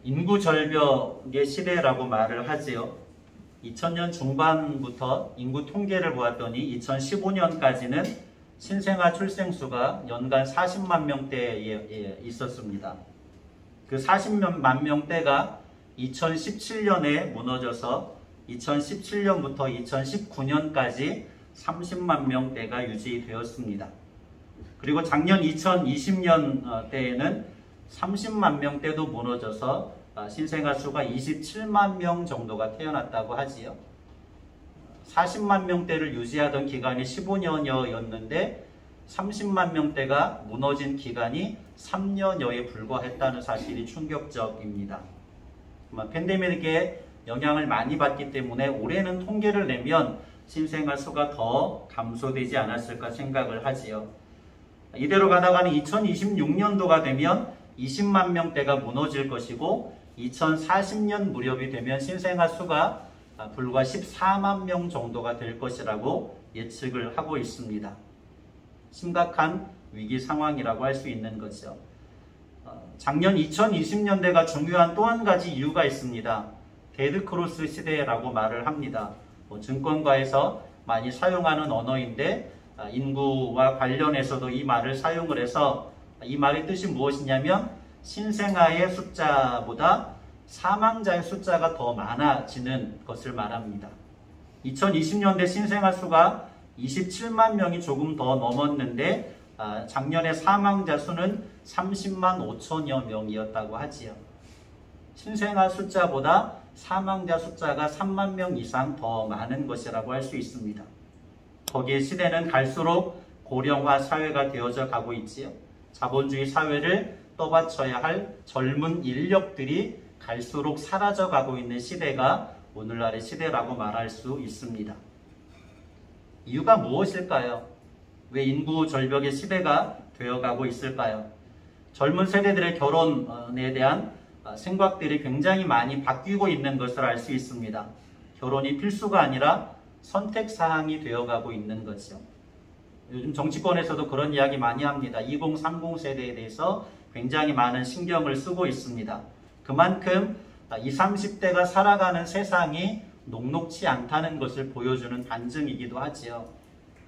인구 절벽의 시대라고 말을 하지요. 2000년 중반부터 인구 통계를 보았더니 2015년까지는 신생아 출생수가 연간 40만 명대에 있었습니다. 그 40만 명대가 2017년에 무너져서 2017년부터 2019년까지 30만 명대가 유지되었습니다. 그리고 작년 2020년 때에는 30만 명대도 무너져서 신생아 수가 27만 명 정도가 태어났다고 하지요. 40만 명대를 유지하던 기간이 15년여였는데 30만 명대가 무너진 기간이 3년여에 불과했다는 사실이 충격적입니다. 팬데믹에 영향을 많이 받기 때문에 올해는 통계를 내면 신생아 수가 더 감소되지 않았을까 생각을 하지요. 이대로 가다가는 2026년도가 되면 20만 명대가 무너질 것이고 2040년 무렵이 되면 신생아 수가 불과 14만 명 정도가 될 것이라고 예측을 하고 있습니다. 심각한 위기 상황이라고 할 수 있는 거죠. 작년 2020년대가 중요한 또 한 가지 이유가 있습니다. 데드크로스 시대라고 말을 합니다. 증권가에서 많이 사용하는 언어인데 인구와 관련해서도 이 말을 사용을 해서 이 말의 뜻이 무엇이냐면 신생아의 숫자보다 사망자의 숫자가 더 많아지는 것을 말합니다. 2020년대 신생아 수가 27만 명이 조금 더 넘었는데 작년에 사망자 수는 30만 5천여 명이었다고 하지요. 신생아 숫자보다 사망자 숫자가 3만 명 이상 더 많은 것이라고 할 수 있습니다. 거기에 시대는 갈수록 고령화 사회가 되어져 가고 있지요. 자본주의 사회를 떠받쳐야 할 젊은 인력들이 갈수록 사라져 가고 있는 시대가 오늘날의 시대라고 말할 수 있습니다. 이유가 무엇일까요? 왜 인구 절벽의 시대가 되어가고 있을까요? 젊은 세대들의 결혼에 대한 생각들이 굉장히 많이 바뀌고 있는 것을 알 수 있습니다. 결혼이 필수가 아니라 선택사항이 되어가고 있는 거죠. 요즘 정치권에서도 그런 이야기 많이 합니다. 2030 세대에 대해서 굉장히 많은 신경을 쓰고 있습니다. 그만큼 20, 30대가 살아가는 세상이 녹록치 않다는 것을 보여주는 반증이기도 하지요.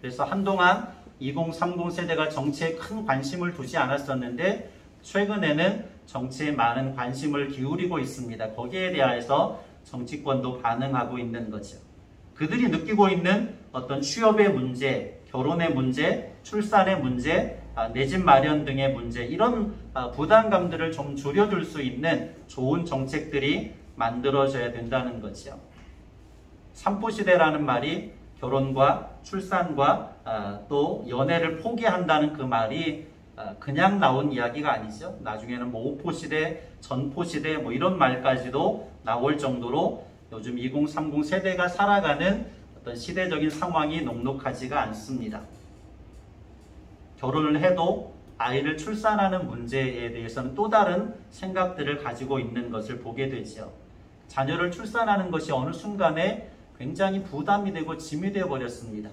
그래서 한동안 2030 세대가 정치에 큰 관심을 두지 않았었는데 최근에는 정치에 많은 관심을 기울이고 있습니다. 거기에 대해서 정치권도 반응하고 있는 거죠. 그들이 느끼고 있는 어떤 취업의 문제, 결혼의 문제, 출산의 문제, 내 집 마련 등의 문제, 이런 부담감들을 좀 줄여줄 수 있는 좋은 정책들이 만들어져야 된다는 거죠. 삼포시대라는 말이 결혼과 출산과 또 연애를 포기한다는 그 말이 그냥 나온 이야기가 아니죠. 나중에는 뭐 오포시대, 전포시대 뭐 이런 말까지도 나올 정도로 요즘 2030 세대가 살아가는 어떤 시대적인 상황이 녹록하지가 않습니다. 결혼을 해도 아이를 출산하는 문제에 대해서는 또 다른 생각들을 가지고 있는 것을 보게 되죠. 자녀를 출산하는 것이 어느 순간에 굉장히 부담이 되고 짐이 되어 버렸습니다.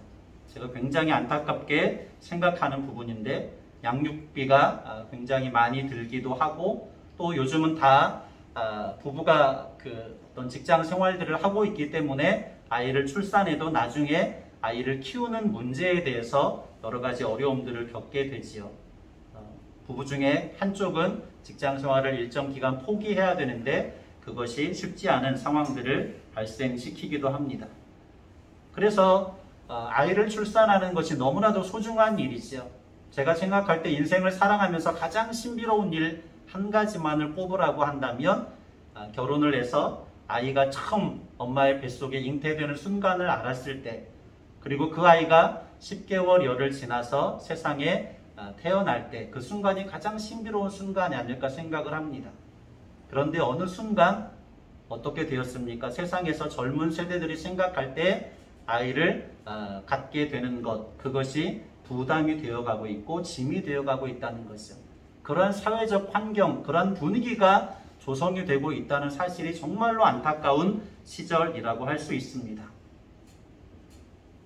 제가 굉장히 안타깝게 생각하는 부분인데 양육비가 굉장히 많이 들기도 하고 또 요즘은 다 부부가 어떤 직장 생활들을 하고 있기 때문에 아이를 출산해도 나중에 아이를 키우는 문제에 대해서 여러 가지 어려움들을 겪게 되지요. 부부 중에 한쪽은 직장 생활을 일정 기간 포기해야 되는데 그것이 쉽지 않은 상황들을 발생시키기도 합니다. 그래서 아이를 출산하는 것이 너무나도 소중한 일이죠. 제가 생각할 때 인생을 살아가면서 가장 신비로운 일 한 가지만을 꼽으라고 한다면 결혼을 해서 아이가 처음 엄마의 뱃속에 잉태되는 순간을 알았을 때, 그리고 그 아이가 10개월 열을 지나서 세상에 태어날 때, 그 순간이 가장 신비로운 순간이 아닐까 생각을 합니다. 그런데 어느 순간 어떻게 되었습니까? 세상에서 젊은 세대들이 생각할 때 아이를 갖게 되는 것, 그것이 부담이 되어가고 있고 짐이 되어가고 있다는 것이죠. 그러한 사회적 환경, 그러한 분위기가 조성이 되고 있다는 사실이 정말로 안타까운 시절이라고 할 수 있습니다.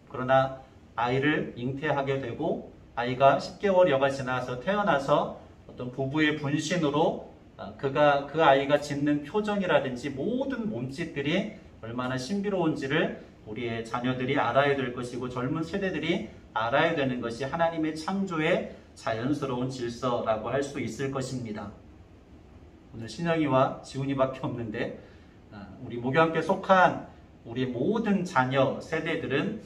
그러나 아이를 잉태하게 되고 아이가 10개월여가 지나서 태어나서 어떤 부부의 분신으로 그 아이가 짓는 표정이라든지 모든 몸짓들이 얼마나 신비로운지를 우리의 자녀들이 알아야 될 것이고 젊은 세대들이 알아야 되는 것이 하나님의 창조의 자연스러운 질서라고 할 수 있을 것입니다. 오늘 신영이와 지훈이밖에 없는데 우리 목양교에 속한 우리 모든 자녀 세대들은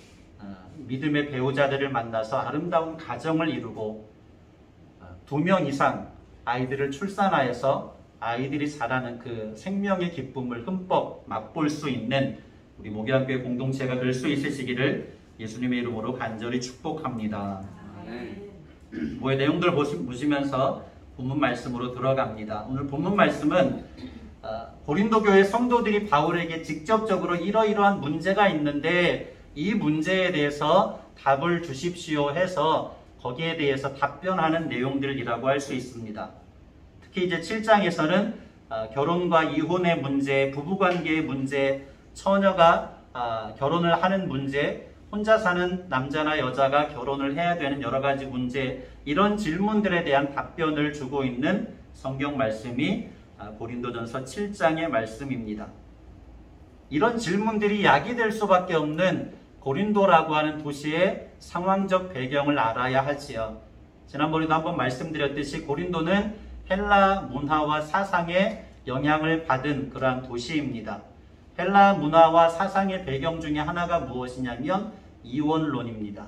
믿음의 배우자들을 만나서 아름다운 가정을 이루고 2명 이상 아이들을 출산하여서 아이들이 자라는 그 생명의 기쁨을 흠뻑 맛볼 수 있는 우리 목양교회 공동체가 될 수 있으시기를 예수님의 이름으로 간절히 축복합니다. 뭐의 내용들 보시면서 본문 말씀으로 들어갑니다. 오늘 본문 말씀은 고린도 교회 성도들이 바울에게 직접적으로 이러이러한 문제가 있는데 이 문제에 대해서 답을 주십시오 해서 거기에 대해서 답변하는 내용들이라고 할 수 있습니다. 특히 이제 7장에서는 결혼과 이혼의 문제, 부부관계의 문제, 처녀가 결혼을 하는 문제, 혼자 사는 남자나 여자가 결혼을 해야 되는 여러 가지 문제, 이런 질문들에 대한 답변을 주고 있는 성경 말씀이 고린도전서 7장의 말씀입니다. 이런 질문들이 약이 될 수밖에 없는 고린도라고 하는 도시의 상황적 배경을 알아야 하지요. 지난번에도 한번 말씀드렸듯이 고린도는 헬라 문화와 사상의 영향을 받은 그러한 도시입니다. 헬라 문화와 사상의 배경 중에 하나가 무엇이냐면 이원론입니다.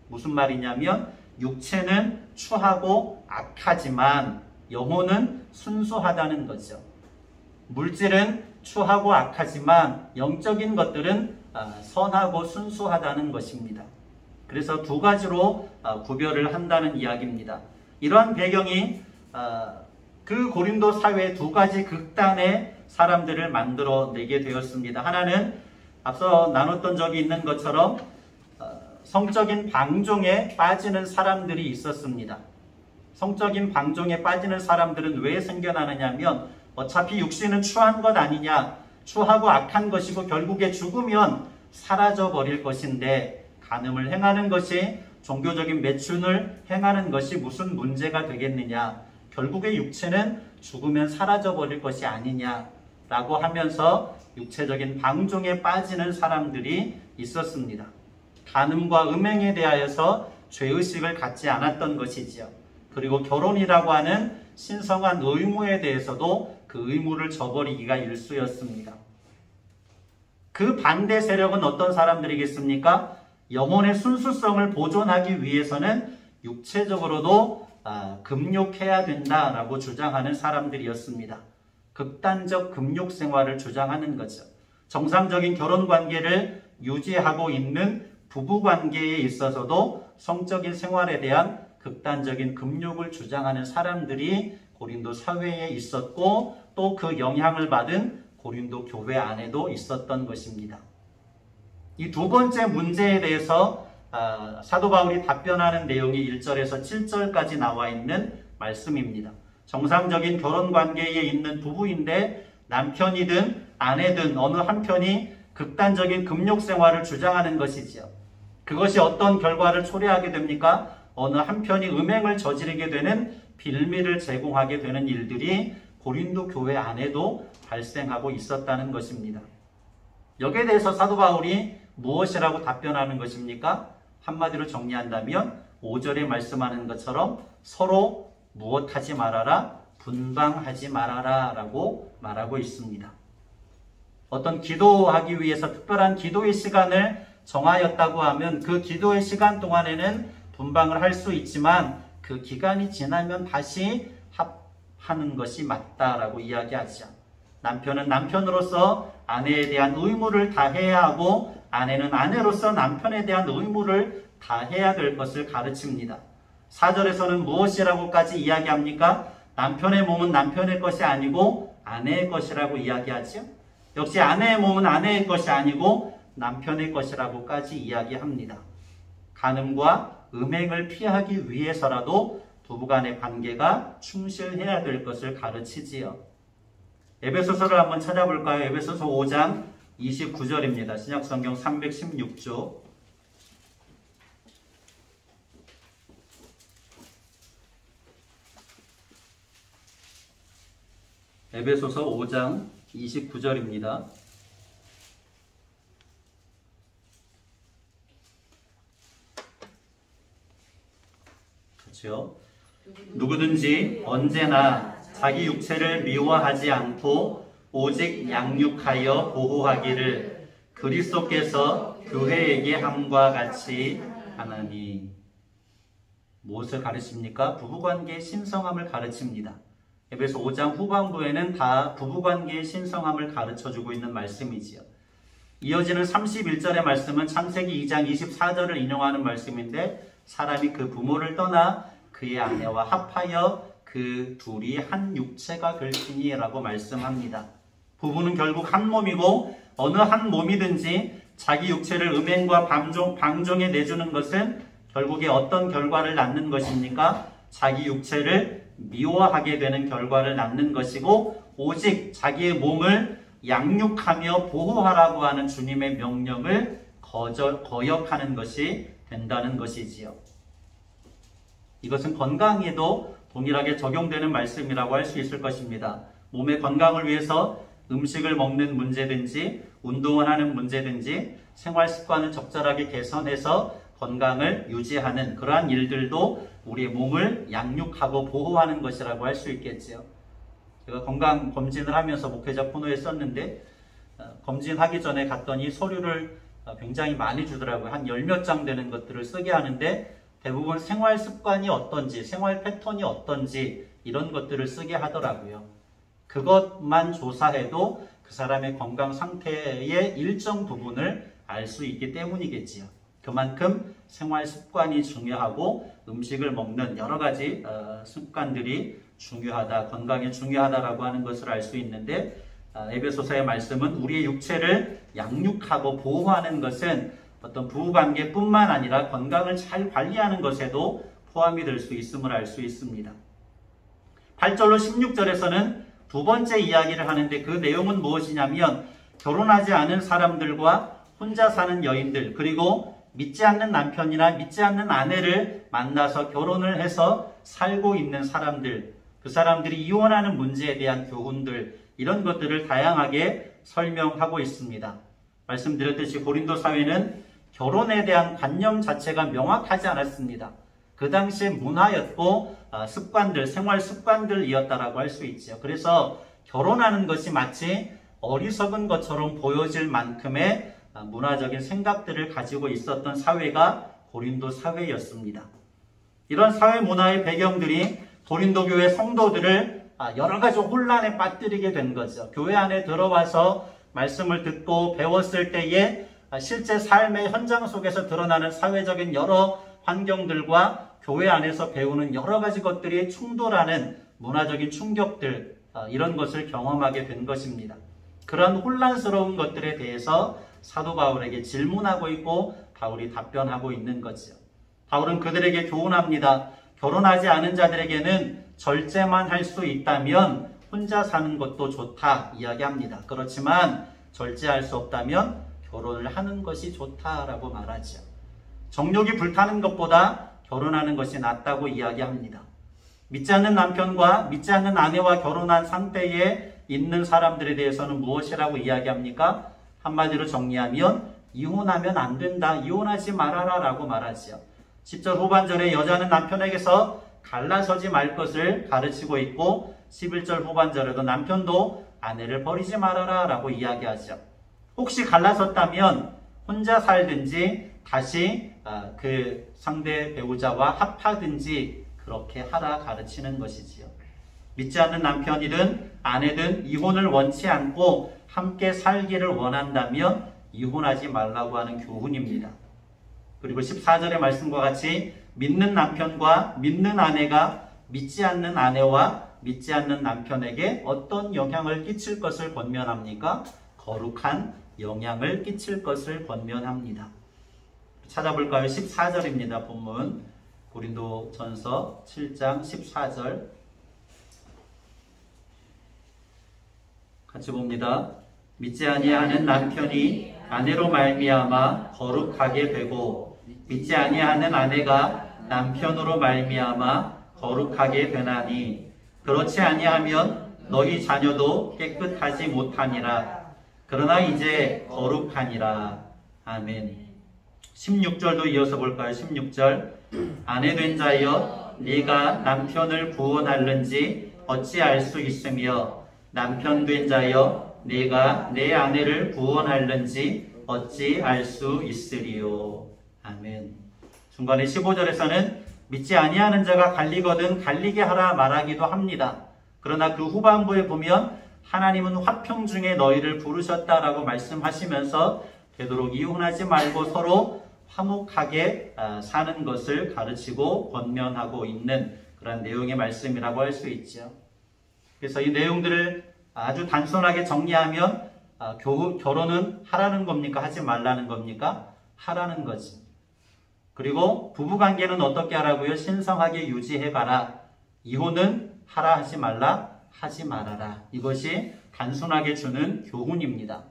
무슨 말이냐면 육체는 추하고 악하지만 영혼은 순수하다는 거죠. 물질은 추하고 악하지만 영적인 것들은 선하고 순수하다는 것입니다. 그래서 두 가지로 구별을 한다는 이야기입니다. 이러한 배경이 그 고린도 사회의 두 가지 극단의 사람들을 만들어내게 되었습니다. 하나는 앞서 나눴던 적이 있는 것처럼 성적인 방종에 빠지는 사람들이 있었습니다. 성적인 방종에 빠지는 사람들은 왜 생겨나느냐면 어차피 육신은 추한 것 아니냐, 추하고 악한 것이고 결국에 죽으면 사라져버릴 것인데 간음을 행하는 것이, 종교적인 매춘을 행하는 것이 무슨 문제가 되겠느냐, 결국에 육체는 죽으면 사라져버릴 것이 아니냐라고 하면서 육체적인 방종에 빠지는 사람들이 있었습니다. 간음과 음행에 대하여서 죄의식을 갖지 않았던 것이지요. 그리고 결혼이라고 하는 신성한 의무에 대해서도 그 의무를 저버리기가 일쑤였습니다. 그 반대 세력은 어떤 사람들이겠습니까? 영혼의 순수성을 보존하기 위해서는 육체적으로도 금욕해야 된다라고 주장하는 사람들이었습니다. 극단적 금욕 생활을 주장하는 거죠. 정상적인 결혼 관계를 유지하고 있는 부부 관계에 있어서도 성적인 생활에 대한 극단적인 금욕을 주장하는 사람들이 고린도 사회에 있었고 또 그 영향을 받은 고린도 교회 안에도 있었던 것입니다. 이 두 번째 문제에 대해서 사도 바울이 답변하는 내용이 1절에서 7절까지 나와 있는 말씀입니다. 정상적인 결혼 관계에 있는 부부인데 남편이든 아내든 어느 한편이 극단적인 금욕 생활을 주장하는 것이지요. 그것이 어떤 결과를 초래하게 됩니까? 어느 한편이 음행을 저지르게 되는 빌미를 제공하게 되는 일들이 고린도 교회 안에도 발생하고 있었다는 것입니다. 여기에 대해서 사도 바울이 무엇이라고 답변하는 것입니까? 한마디로 정리한다면 5절에 말씀하는 것처럼 서로 무엇하지 말아라, 분방하지 말아라 라고 말하고 있습니다. 어떤 기도하기 위해서 특별한 기도의 시간을 정하였다고 하면 그 기도의 시간 동안에는 분방을 할 수 있지만 그 기간이 지나면 다시 합하는 것이 맞다라고 이야기하죠. 남편은 남편으로서 아내에 대한 의무를 다해야 하고 아내는 아내로서 남편에 대한 의무를 다해야 될 것을 가르칩니다. 4절에서는 무엇이라고까지 이야기합니까? 남편의 몸은 남편의 것이 아니고 아내의 것이라고 이야기하죠. 역시 아내의 몸은 아내의 것이 아니고 남편의 것이라고까지 이야기합니다. 간음과 음행을 피하기 위해서라도 부부간의 관계가 충실해야 될 것을 가르치지요. 에베소서를 한번 찾아볼까요? 에베소서 5장 29절입니다. 신약성경 316조. 에베소서 5장 29절입니다. 그렇죠? 누구든지 언제나 자기 육체를 미워하지 않고 오직 양육하여 보호하기를 그리스도께서 교회에게 함과 같이 하나니. 무엇을 가르칩니까? 부부관계의 신성함을 가르칩니다. 에베소 5장 후반부에는 다 부부관계의 신성함을 가르쳐주고 있는 말씀이지요. 이어지는 31절의 말씀은 창세기 2장 24절을 인용하는 말씀인데, 사람이 그 부모를 떠나 그의 아내와 합하여 그 둘이 한 육체가 될지니 라고 말씀합니다. 부부는 결국 한 몸이고, 어느 한 몸이든지 자기 육체를 음행과 방종에 내주는 것은 결국에 어떤 결과를 낳는 것입니까? 자기 육체를 미워하게 되는 결과를 낳는 것이고, 오직 자기의 몸을 양육하며 보호하라고 하는 주님의 명령을 거역하는 것이 된다는 것이지요. 이것은 건강에도 동일하게 적용되는 말씀이라고 할 수 있을 것입니다. 몸의 건강을 위해서 음식을 먹는 문제든지 운동을 하는 문제든지 생활 습관을 적절하게 개선해서 건강을 유지하는 그러한 일들도 우리의 몸을 양육하고 보호하는 것이라고 할 수 있겠지요. 제가 건강 검진을 하면서 목회자 코너에 썼는데, 검진하기 전에 갔더니 서류를 굉장히 많이 주더라고요. 한 10몇 장 되는 것들을 쓰게 하는데, 대부분 생활 습관이 어떤지, 생활 패턴이 어떤지 이런 것들을 쓰게 하더라고요. 그것만 조사해도 그 사람의 건강 상태의 일정 부분을 알 수 있기 때문이겠지요. 그만큼 생활 습관이 중요하고 음식을 먹는 여러 가지 습관들이 중요하다, 건강에 중요하다라고 하는 것을 알 수 있는데, 에베소서의 말씀은 우리의 육체를 양육하고 보호하는 것은 어떤 부부관계뿐만 아니라 건강을 잘 관리하는 것에도 포함이 될 수 있음을 알 수 있습니다. 8절로 16절에서는 두 번째 이야기를 하는데, 그 내용은 무엇이냐면 결혼하지 않은 사람들과 혼자 사는 여인들, 그리고 믿지 않는 남편이나 믿지 않는 아내를 만나서 결혼을 해서 살고 있는 사람들, 그 사람들이 이혼하는 문제에 대한 교훈들, 이런 것들을 다양하게 설명하고 있습니다. 말씀드렸듯이 고린도 사회는 결혼에 대한 관념 자체가 명확하지 않았습니다. 그 당시의 문화였고 습관들, 생활 습관들이었다라고 할 수 있죠. 그래서 결혼하는 것이 마치 어리석은 것처럼 보여질 만큼의 문화적인 생각들을 가지고 있었던 사회가 고린도 사회였습니다. 이런 사회 문화의 배경들이 고린도 교회 성도들을 여러 가지 혼란에 빠뜨리게 된 거죠. 교회 안에 들어와서 말씀을 듣고 배웠을 때에 실제 삶의 현장 속에서 드러나는 사회적인 여러 환경들과 교회 안에서 배우는 여러 가지 것들이 충돌하는 문화적인 충격들, 이런 것을 경험하게 된 것입니다. 그런 혼란스러운 것들에 대해서 사도 바울에게 질문하고 있고 바울이 답변하고 있는 거죠. 바울은 그들에게 교훈합니다. 결혼하지 않은 자들에게는 절제만 할 수 있다면 혼자 사는 것도 좋다 이야기합니다. 그렇지만 절제할 수 없다면 결혼을 하는 것이 좋다라고 말하죠. 정욕이 불타는 것보다 결혼하는 것이 낫다고 이야기합니다. 믿지 않는 남편과 믿지 않는 아내와 결혼한 상태에 있는 사람들에 대해서는 무엇이라고 이야기합니까? 한마디로 정리하면 이혼하면 안 된다, 이혼하지 말아라 라고 말하죠. 10절 후반절에 여자는 남편에게서 갈라서지 말 것을 가르치고 있고, 11절 후반절에도 남편도 아내를 버리지 말아라 라고 이야기하죠. 혹시 갈라섰다면 혼자 살든지 다시 그 상대 배우자와 합하든지 그렇게 하라 가르치는 것이지요. 믿지 않는 남편이든 아내든 이혼을 원치 않고 함께 살기를 원한다면 이혼하지 말라고 하는 교훈입니다. 그리고 14절의 말씀과 같이 믿는 남편과 믿는 아내가 믿지 않는 아내와 믿지 않는 남편에게 어떤 영향을 끼칠 것을 권면합니까? 거룩한 영향을 끼칠 것을 권면합니다. 찾아볼까요? 14절입니다. 본문 고린도전서 7장 14절 같이 봅니다. 믿지 아니하는 남편이 아내로 말미암아 거룩하게 되고 믿지 아니하는 아내가 남편으로 말미암아 거룩하게 되나니, 그렇지 아니하면 너희 자녀도 깨끗하지 못하니라. 그러나 이제 거룩하니라. 아멘. 16절도 이어서 볼까요? 16절. 아내된 자여 네가 남편을 구원할는지 어찌 알 수 있으며 남편된 자여 네가 내 아내를 구원할는지 어찌 알 수 있으리요. 아멘. 중간에 15절에서는 믿지 아니하는 자가 갈리거든 갈리게 하라 말하기도 합니다. 그러나 그 후반부에 보면 하나님은 화평 중에 너희를 부르셨다라고 말씀하시면서 되도록 이혼하지 말고 서로 화목하게 사는 것을 가르치고 권면하고 있는 그런 내용의 말씀이라고 할 수 있죠. 그래서 이 내용들을 아주 단순하게 정리하면 결혼은 하라는 겁니까? 하지 말라는 겁니까? 하라는 거지. 그리고 부부관계는 어떻게 하라고요? 신성하게 유지해가라. 이혼은 하라 하지 말라? 하지 말아라. 이것이 단순하게 주는 교훈입니다.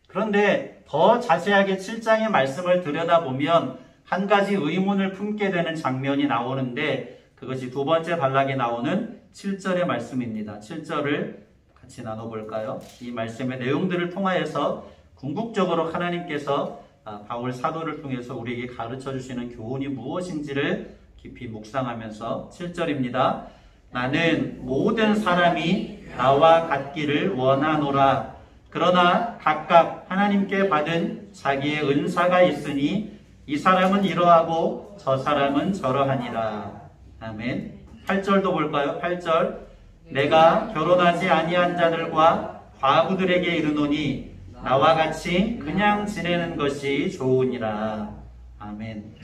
그런데 더 자세하게 7장의 말씀을 들여다보면 한 가지 의문을 품게 되는 장면이 나오는데 그것이 두 번째 단락에 나오는 7절의 말씀입니다. 7절을 같이 나눠볼까요? 이 말씀의 내용들을 통하여서 궁극적으로 하나님께서 바울 사도를 통해서 우리에게 가르쳐 주시는 교훈이 무엇인지를 깊이 묵상하면서 7절입니다. 나는 모든 사람이 나와 같기를 원하노라. 그러나 각각 하나님께 받은 자기의 은사가 있으니 이 사람은 이러하고 저 사람은 저러하니라. 아멘. 8절도 볼까요? 8절. 내가 결혼하지 아니한 자들과 과부들에게 이르노니 나와 같이 그냥 지내는 것이 좋으니라. 아멘.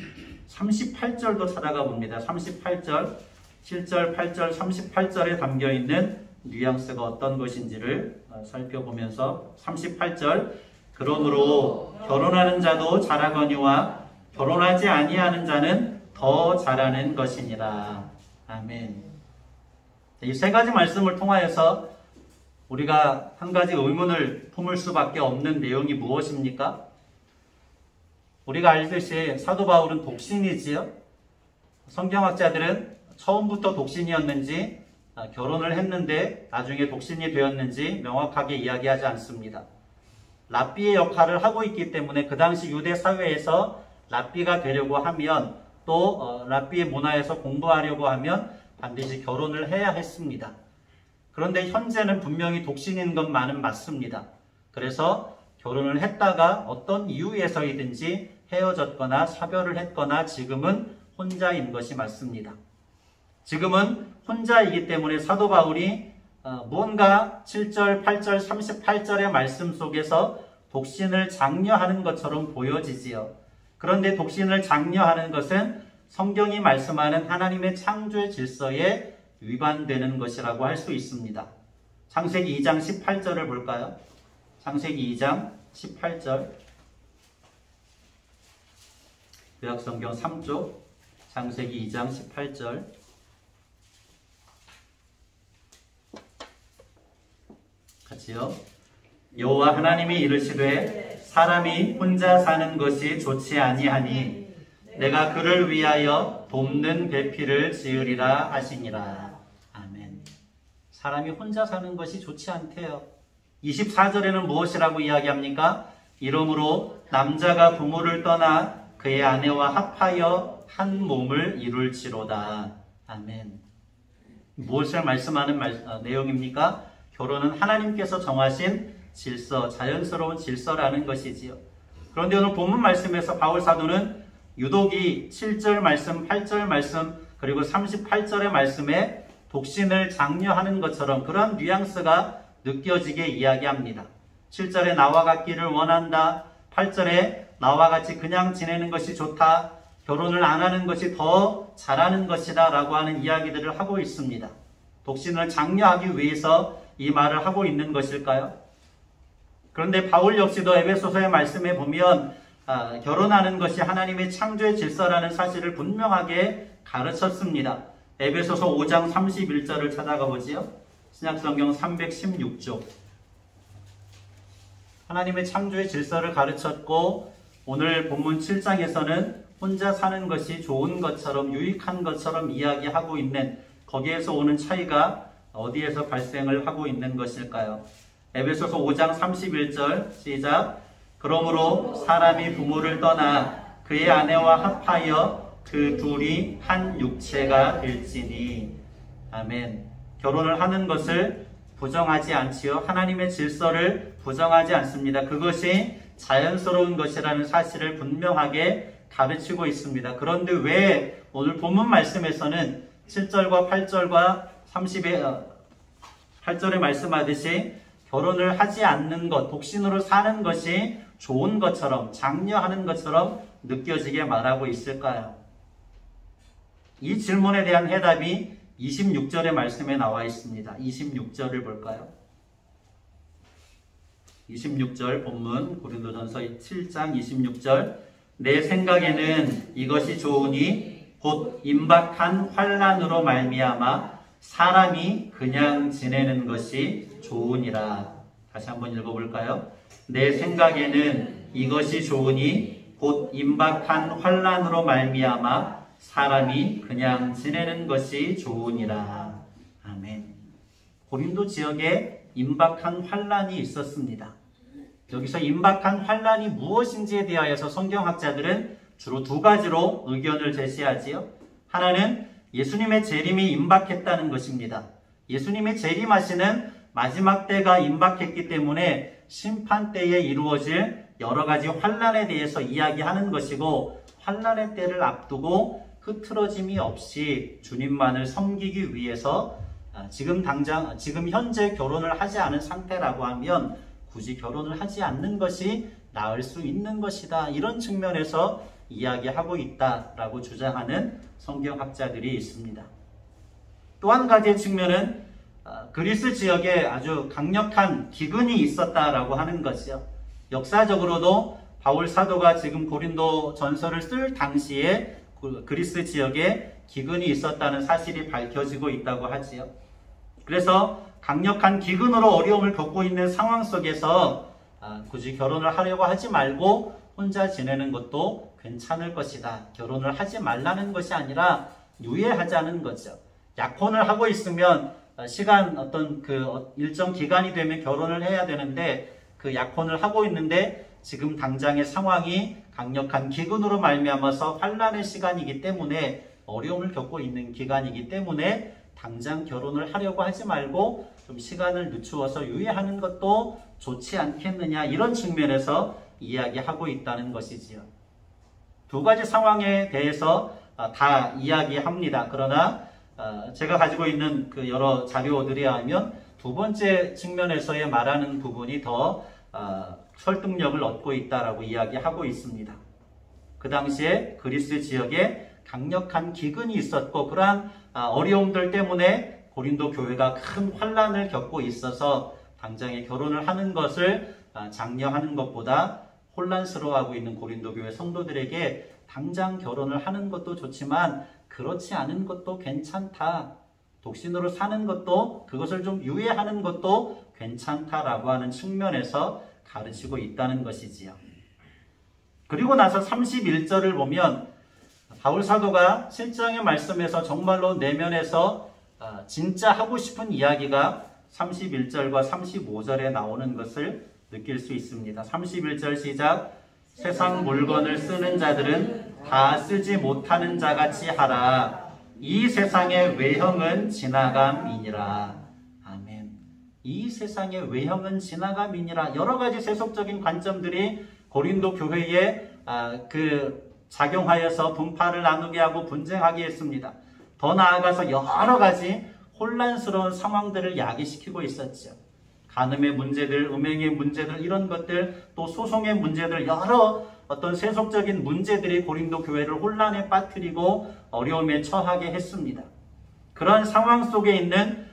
38절도 찾아가 봅니다. 38절, 7절, 8절, 38절에 담겨있는 뉘앙스가 어떤 것인지를 살펴보면서 38절. 그러므로 결혼하는 자도 잘하거니와 결혼하지 아니하는 자는 더 잘하는 것이니라. 아멘. 이 세 가지 말씀을 통하여서 우리가 한 가지 의문을 품을 수밖에 없는 내용이 무엇입니까? 우리가 알듯이 사도 바울은 독신이지요. 성경학자들은 처음부터 독신이었는지 결혼을 했는데 나중에 독신이 되었는지 명확하게 이야기하지 않습니다. 랍비의 역할을 하고 있기 때문에 그 당시 유대 사회에서 랍비가 되려고 하면 또 랍비의 문화에서 공부하려고 하면 반드시 결혼을 해야 했습니다. 그런데 현재는 분명히 독신인 것만은 맞습니다. 그래서 결혼을 했다가 어떤 이유에서이든지 헤어졌거나 사별을 했거나 지금은 혼자인 것이 맞습니다. 지금은 혼자이기 때문에 사도 바울이 뭔가 7절, 8절, 38절의 말씀 속에서 독신을 장려하는 것처럼 보여지지요. 그런데 독신을 장려하는 것은 성경이 말씀하는 하나님의 창조의 질서에 위반되는 것이라고 할 수 있습니다. 창세기 2장 18절을 볼까요? 창세기 2장 18절. 구약성경 3쪽 창세기 2장 18절. 같이요. 여호와 하나님이 이르시되 사람이 혼자 사는 것이 좋지 아니하니 내가 그를 위하여 돕는 배필을 지으리라 하시니라. 아멘. 사람이 혼자 사는 것이 좋지 않대요. 24절에는 무엇이라고 이야기합니까? 이러므로 남자가 부모를 떠나 그의 아내와 합하여 한 몸을 이룰지로다. 아멘. 무엇을 말씀하는 내용입니까? 결혼은 하나님께서 정하신 질서, 자연스러운 질서라는 것이지요. 그런데 오늘 본문 말씀에서 바울 사도는 유독이 7절 말씀, 8절 말씀, 그리고 38절의 말씀에 독신을 장려하는 것처럼 그런 뉘앙스가 느껴지게 이야기합니다. 7절에 나와 같기를 원한다. 8절에 나와 같이 그냥 지내는 것이 좋다. 결혼을 안 하는 것이 더 잘하는 것이다 라고 하는 이야기들을 하고 있습니다. 독신을 장려하기 위해서 이 말을 하고 있는 것일까요? 그런데 바울 역시도 에베소서의 말씀에 보면 결혼하는 것이 하나님의 창조의 질서라는 사실을 분명하게 가르쳤습니다. 에베소서 5장 31절을 찾아가 보지요. 신약성경 316쪽. 하나님의 창조의 질서를 가르쳤고 오늘 본문 7장에서는 혼자 사는 것이 좋은 것처럼 유익한 것처럼 이야기하고 있는 거기에서 오는 차이가 어디에서 발생을 하고 있는 것일까요? 에베소서 5장 31절 시작. 그러므로 사람이 부모를 떠나 그의 아내와 합하여 그 둘이 한 육체가 될지니. 아멘. 결혼을 하는 것을 부정하지 않지요. 하나님의 질서를 부정하지 않습니다. 그것이 자연스러운 것이라는 사실을 분명하게 가르치고 있습니다. 그런데 왜 오늘 본문 말씀에서는 7절과 8절과 8절에 말씀하듯이 결혼을 하지 않는 것, 독신으로 사는 것이 좋은 것처럼, 장려하는 것처럼 느껴지게 말하고 있을까요? 이 질문에 대한 해답이 26절의 말씀에 나와 있습니다. 26절을 볼까요? 26절 본문 고린도전서 7장 26절. 내 생각에는 이것이 좋으니 곧 임박한 환난으로 말미암아 사람이 그냥 지내는 것이 좋으니라. 다시 한번 읽어볼까요? 내 생각에는 이것이 좋으니 곧 임박한 환난으로 말미암아 사람이 그냥 지내는 것이 좋으니라. 아멘. 고린도 지역에 임박한 환난이 있었습니다. 여기서 임박한 환난이 무엇인지에 대하여서 성경학자들은 주로 두 가지로 의견을 제시하지요. 하나는 예수님의 재림이 임박했다는 것입니다. 예수님의 재림하시는 마지막 때가 임박했기 때문에 심판 때에 이루어질 여러 가지 환난에 대해서 이야기하는 것이고, 환난의 때를 앞두고 흐트러짐이 없이 주님만을 섬기기 위해서 지금 현재 결혼을 하지 않은 상태라고 하면 굳이 결혼을 하지 않는 것이 나을 수 있는 것이다. 이런 측면에서 이야기하고 있다라고 주장하는 성경학자들이 있습니다. 또 한 가지의 측면은 그리스 지역에 아주 강력한 기근이 있었다라고 하는 것이요. 역사적으로도 바울 사도가 지금 고린도 전서를 쓸 당시에 그리스 지역에 기근이 있었다는 사실이 밝혀지고 있다고 하지요. 그래서 강력한 기근으로 어려움을 겪고 있는 상황 속에서 굳이 결혼을 하려고 하지 말고 혼자 지내는 것도 괜찮을 것이다. 결혼을 하지 말라는 것이 아니라 유예하자는 거죠. 약혼을 하고 있으면 어떤 일정 기간이 되면 결혼을 해야 되는데, 그 약혼을 하고 있는데 지금 당장의 상황이 강력한 기근으로 말미암아서 환난의 시간이기 때문에, 어려움을 겪고 있는 기간이기 때문에 당장 결혼을 하려고 하지 말고 좀 시간을 늦추어서 유예하는 것도 좋지 않겠느냐, 이런 측면에서 이야기하고 있다는 것이지요. 두 가지 상황에 대해서 다 이야기합니다. 그러나 제가 가지고 있는 그 여러 자료들에 의하면 두 번째 측면에서의 말하는 부분이 더 설득력을 얻고 있다라고 이야기하고 있습니다. 그 당시에 그리스 지역에 강력한 기근이 있었고, 그러한 어려움들 때문에 고린도 교회가 큰 환난을 겪고 있어서 당장에 결혼을 하는 것을 장려하는 것보다 혼란스러워하고 있는 고린도 교회 성도들에게 당장 결혼을 하는 것도 좋지만 그렇지 않은 것도 괜찮다. 독신으로 사는 것도, 그것을 좀 유예하는 것도 괜찮다라고 하는 측면에서 가르치고 있다는 것이지요. 그리고 나서 31절을 보면 바울 사도가 실장의 말씀에서 정말로 내면에서 진짜 하고 싶은 이야기가 31절과 35절에 나오는 것을 느낄 수 있습니다. 31절 시작. 세상 물건을 쓰는 자들은 다 쓰지 못하는 자같이 하라. 이 세상의 외형은 지나감이니라. 아멘. 이 세상의 외형은 지나감이니라. 여러 가지 세속적인 관점들이 고린도 교회에 작용하여서 분파를 나누게 하고 분쟁하게 했습니다. 더 나아가서 여러 가지 혼란스러운 상황들을 야기시키고 있었죠. 간음의 문제들, 음행의 문제들, 이런 것들, 또 소송의 문제들, 여러 어떤 세속적인 문제들이 고린도 교회를 혼란에 빠뜨리고 어려움에 처하게 했습니다. 그런 상황 속에 있는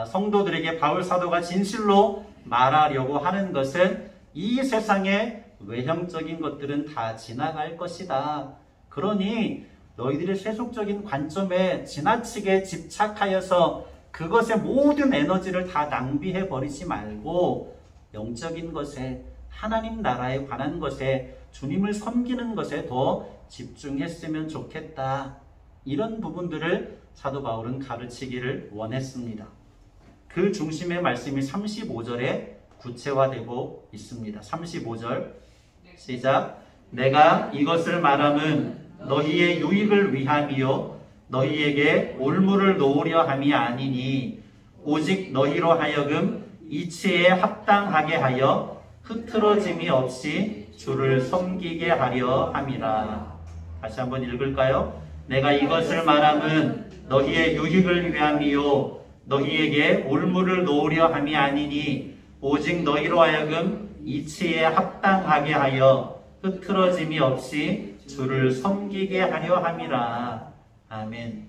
성도들에게 바울 사도가 진실로 말하려고 하는 것은 이 세상의 외형적인 것들은 다 지나갈 것이다. 그러니 너희들의 세속적인 관점에 지나치게 집착하여서 그것에 모든 에너지를 다 낭비해 버리지 말고 영적인 것에, 하나님 나라에 관한 것에, 주님을 섬기는 것에 더 집중했으면 좋겠다. 이런 부분들을 사도 바울은 가르치기를 원했습니다. 그 중심의 말씀이 35절에 구체화되고 있습니다. 35절 시작. 내가 이것을 말함은 너희의 유익을 위함이요 너희에게 올무를 놓으려 함이 아니니 오직 너희로 하여금 이치에 합당하게 하여 흐트러짐이 없이 주를 섬기게 하려 함이라. 다시 한번 읽을까요? 내가 이것을 말함은 너희의 유익을 위함이요 너희에게 올무를 놓으려 함이 아니니 오직 너희로 하여금 이치에 합당하게 하여 흐트러짐이 없이 주를 섬기게 하려 함이라. 아멘.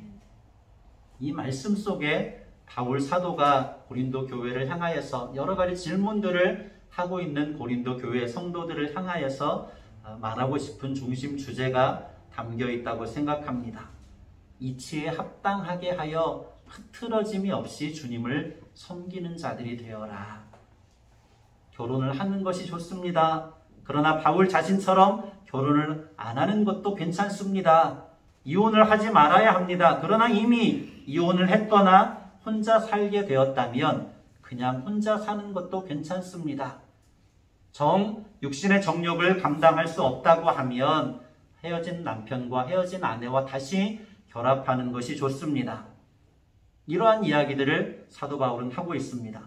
이 말씀 속에 바울 사도가 고린도 교회를 향하여서 여러 가지 질문들을 하고 있는 고린도 교회 성도들을 향하여서 말하고 싶은 중심 주제가 담겨 있다고 생각합니다. 이치에 합당하게 하여 흐트러짐이 없이 주님을 섬기는 자들이 되어라. 결혼을 하는 것이 좋습니다. 그러나 바울 자신처럼 결혼을 안 하는 것도 괜찮습니다. 이혼을 하지 말아야 합니다. 그러나 이미 이혼을 했거나 혼자 살게 되었다면 그냥 혼자 사는 것도 괜찮습니다. 육신의 정욕을 감당할 수 없다고 하면 헤어진 남편과 헤어진 아내와 다시 결합하는 것이 좋습니다. 이러한 이야기들을 사도 바울은 하고 있습니다.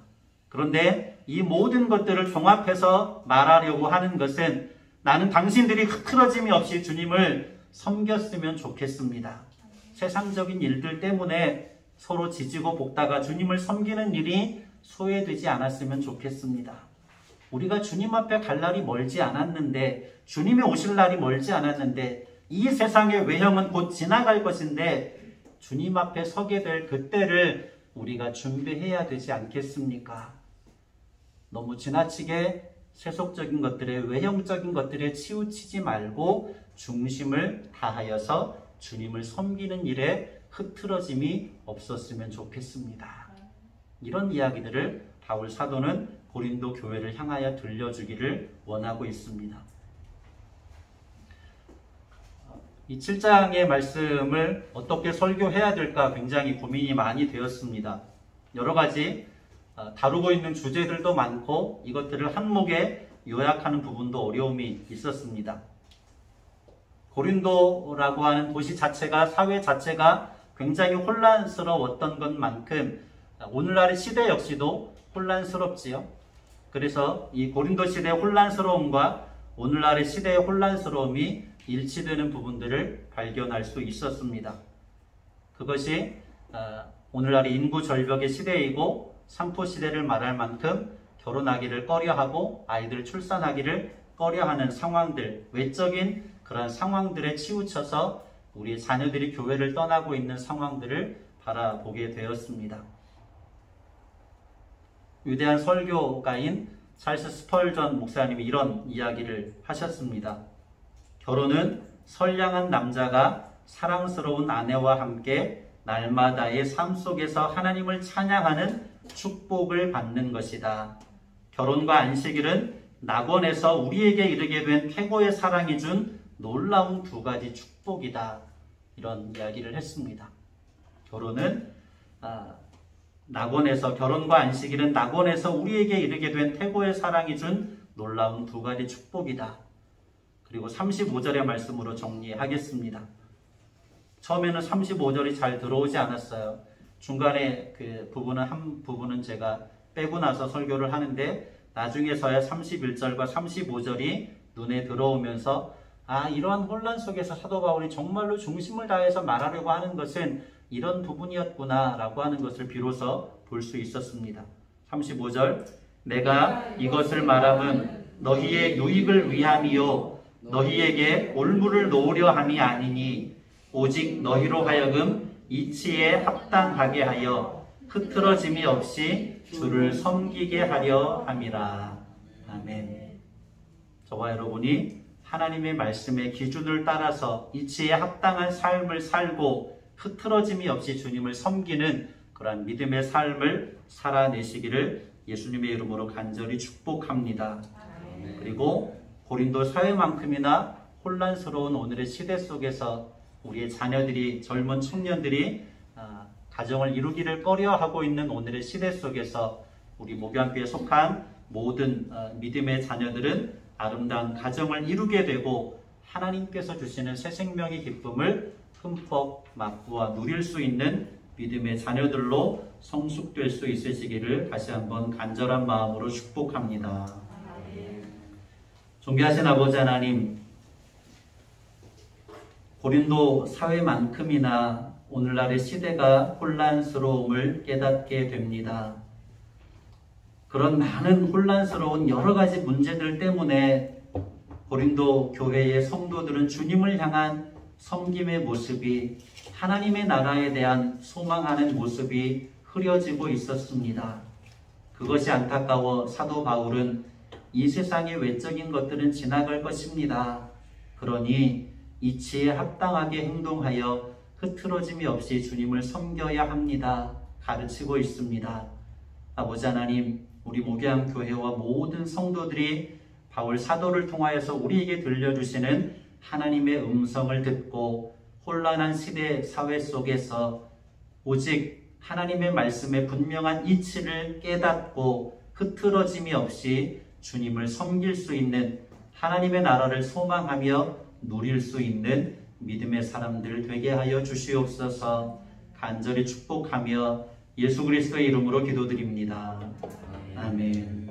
그런데 이 모든 것들을 종합해서 말하려고 하는 것은 나는 당신들이 흐트러짐이 없이 주님을 섬겼으면 좋겠습니다. 세상적인 일들 때문에 서로 지지고 볶다가 주님을 섬기는 일이 소외되지 않았으면 좋겠습니다. 우리가 주님 앞에 갈 날이 멀지 않았는데, 주님이 오실 날이 멀지 않았는데, 이 세상의 외형은 곧 지나갈 것인데 주님 앞에 서게 될 그때를 우리가 준비해야 되지 않겠습니까? 너무 지나치게 세속적인 것들에, 외형적인 것들에 치우치지 말고 중심을 다하여서 주님을 섬기는 일에 흐트러짐이 없었으면 좋겠습니다. 이런 이야기들을 바울 사도는 고린도 교회를 향하여 들려주기를 원하고 있습니다. 이 7장의 말씀을 어떻게 설교해야 될까 굉장히 고민이 많이 되었습니다. 여러 가지 다루고 있는 주제들도 많고 이것들을 한목에 요약하는 부분도 어려움이 있었습니다. 고린도라고 하는 도시 자체가, 사회 자체가 굉장히 혼란스러웠던 것만큼 오늘날의 시대 역시도 혼란스럽지요. 그래서 이 고린도 시대의 혼란스러움과 오늘날의 시대의 혼란스러움이 일치되는 부분들을 발견할 수 있었습니다. 그것이 오늘날의 인구 절벽의 시대이고 산포 시대를 말할 만큼 결혼하기를 꺼려하고 아이들 출산하기를 꺼려하는 상황들, 외적인 그런 상황들에 치우쳐서 우리 자녀들이 교회를 떠나고 있는 상황들을 바라보게 되었습니다. 위대한 설교가인 찰스 스펄전 목사님이 이런 이야기를 하셨습니다. 결혼은 선량한 남자가 사랑스러운 아내와 함께 날마다의 삶 속에서 하나님을 찬양하는 축복을 받는 것이다. 결혼과 안식일은 낙원에서 우리에게 이르게 된 태고의 사랑이 준 놀라운 두 가지 축복이다. 이런 이야기를 했습니다. 결혼과 안식일은 낙원에서 우리에게 이르게 된 태고의 사랑이 준 놀라운 두 가지 축복이다. 그리고 35절의 말씀으로 정리하겠습니다. 처음에는 35절이 잘 들어오지 않았어요. 중간에 한 부분은 제가 빼고 나서 설교를 하는데 나중에서야 31절과 35절이 눈에 들어오면서 이러한 혼란 속에서 사도 바울이 정말로 중심을 다해서 말하려고 하는 것은 이런 부분이었구나 라고 하는 것을 비로소 볼 수 있었습니다. 35절 내가 이것을 말함은 너희의 유익을 위함이요 너희에게 올무를 놓으려 함이 아니니 오직 너희로 하여금 이치에 합당하게 하여 흐트러짐이 없이 주를 섬기게 하려 함이라. 아멘. 저와 여러분이 하나님의 말씀의 기준을 따라서 이치에 합당한 삶을 살고 흐트러짐이 없이 주님을 섬기는 그러한 믿음의 삶을 살아내시기를 예수님의 이름으로 간절히 축복합니다. 그리고 고린도 사회만큼이나 혼란스러운 오늘의 시대 속에서 우리의 자녀들이, 젊은 청년들이 가정을 이루기를 꺼려하고 있는 오늘의 시대 속에서 우리 목양교에 속한 모든 믿음의 자녀들은 아름다운 가정을 이루게 되고 하나님께서 주시는 새 생명의 기쁨을 흠뻑 맛보아 누릴 수 있는 믿음의 자녀들로 성숙될 수 있으시기를 다시 한번 간절한 마음으로 축복합니다. 존귀하신 아버지 하나님, 고린도 사회만큼이나 오늘날의 시대가 혼란스러움을 깨닫게 됩니다. 그런 많은 혼란스러운 여러 가지 문제들 때문에 고린도 교회의 성도들은 주님을 향한 섬김의 모습이, 하나님의 나라에 대한 소망하는 모습이 흐려지고 있었습니다. 그것이 안타까워 사도 바울은 이 세상의 외적인 것들은 지나갈 것입니다. 그러니 이치에 합당하게 행동하여 흐트러짐이 없이 주님을 섬겨야 합니다. 가르치고 있습니다. 아버지 하나님, 우리 목양교회와 모든 성도들이 바울 사도를 통하여서 우리에게 들려주시는 하나님의 음성을 듣고 혼란한 시대 사회 속에서 오직 하나님의 말씀의 분명한 이치를 깨닫고 흐트러짐이 없이 주님을 섬길 수 있는, 하나님의 나라를 소망하며 누릴 수 있는 믿음의 사람들 되게 하여 주시옵소서. 간절히 축복하며 예수 그리스도의 이름으로 기도드립니다. 아멘.